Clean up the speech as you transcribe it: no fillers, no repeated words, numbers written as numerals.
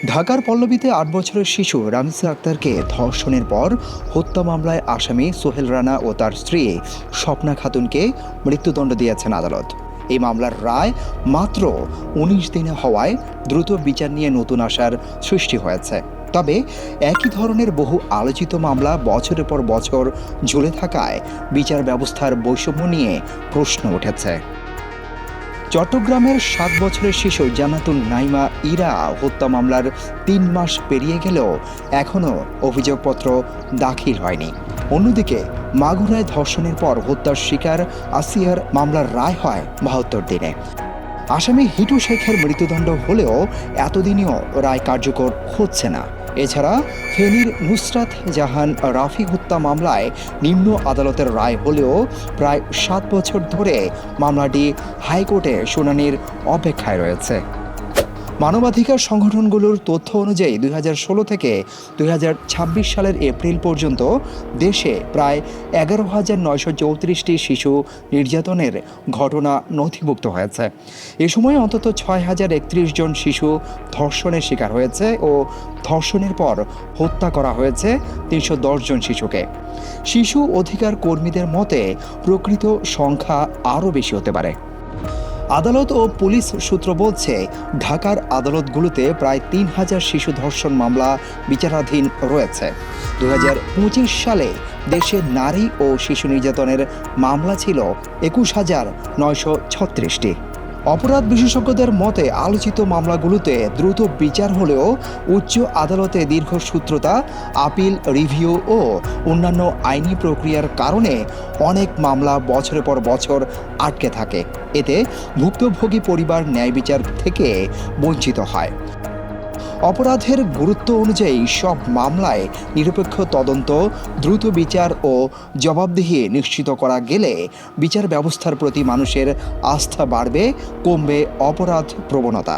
ঢাকার পল্লবীতে ৮ বছরের শিশু রামিসা আক্তারকে ধর্ষণের পর হত্যা মামলায় আসামি সোহেল রানা ও তার স্ত্রী স্বপ্না খাতুনকে মৃত্যুদণ্ড দিয়েছেন আদালত। এই মামলার রায় মাত্র ১৯ দিনে হওয়ায় দ্রুত বিচার নিয়ে নতুন আশার সৃষ্টি হয়েছে। তবে একই ধরনের বহু আলোচিত মামলা বছরের পর বছর ঝুলে থাকায় বিচার ব্যবস্থার বৈষম্য নিয়ে প্রশ্ন উঠেছে। চট্টগ্রামের ৭ বছরের শিশু জান্নাতুন নাইমা ইরা হত্যা মামলার ৩ মাস পেরিয়ে গেলেও এখনও অভিযোগপত্র দাখিল হয়নি। অন্যদিকে মাগুরায় ধর্ষণের পর হত্যার শিকার আসিয়ার মামলার রায় হয় ৭২ দিনে। আসামি হিটু শেখের মৃত্যুদণ্ড হলেও এতদিনেও রায় কার্যকর হচ্ছে না। এছাড়া ফেনীর নুসরাত জাহান রাফি হত্যা মামলায় নিম্ন আদালতের রায় হলেও প্রায় ৭ বছর ধরে মামলাটি হাইকোর্টে শুনানির অপেক্ষায় রয়েছে। মানবাধিকার সংগঠনগুলোর তথ্য অনুযায়ী ২০১৬ থেকে ২০২৬ সালের এপ্রিল পর্যন্ত দেশে প্রায় ১১,৯৩৪টি শিশু নির্যাতনের ঘটনা নথিভুক্ত হয়েছে। এ সময় অন্তত ৬,০৩১ জন শিশু ধর্ষণের শিকার হয়েছে ও ধর্ষণের পর হত্যা করা হয়েছে ৩১০ জন শিশুকে। শিশু অধিকার কর্মীদের মতে প্রকৃত সংখ্যা আরও বেশি হতে পারে। আদালত ও পুলিশ সূত্র বলছে, ঢাকার আদালতগুলোতে প্রায় ৩,০০০ শিশু ধর্ষণ মামলা বিচারাধীন রয়েছে। ২০২৫ সালে দেশে নারী ও শিশু নির্যাতনের মামলা ছিল ২১,৯৩৬টি। অপরাধ বিশেষজ্ঞদের মতে আলোচিত মামলাগুলোতে দ্রুত বিচার হলেও উচ্চ আদালতে দীর্ঘসূত্রতা, আপিল, রিভিউ ও অন্যান্য আইনি প্রক্রিয়ার কারণে অনেক মামলা বছরের পর বছর আটকে থাকে। এতে ভুক্তভোগী পরিবার ন্যায় বিচার থেকে বঞ্চিত হয়। অপরাধের গুরুত্ব অনুযায়ী সব মামলায় নিরপেক্ষ তদন্ত, দ্রুত বিচার ও জবাবদিহি নিশ্চিত করা গেলে বিচার ব্যবস্থার প্রতি মানুষের আস্থা বাড়বে, কমবে অপরাধ প্রবণতা।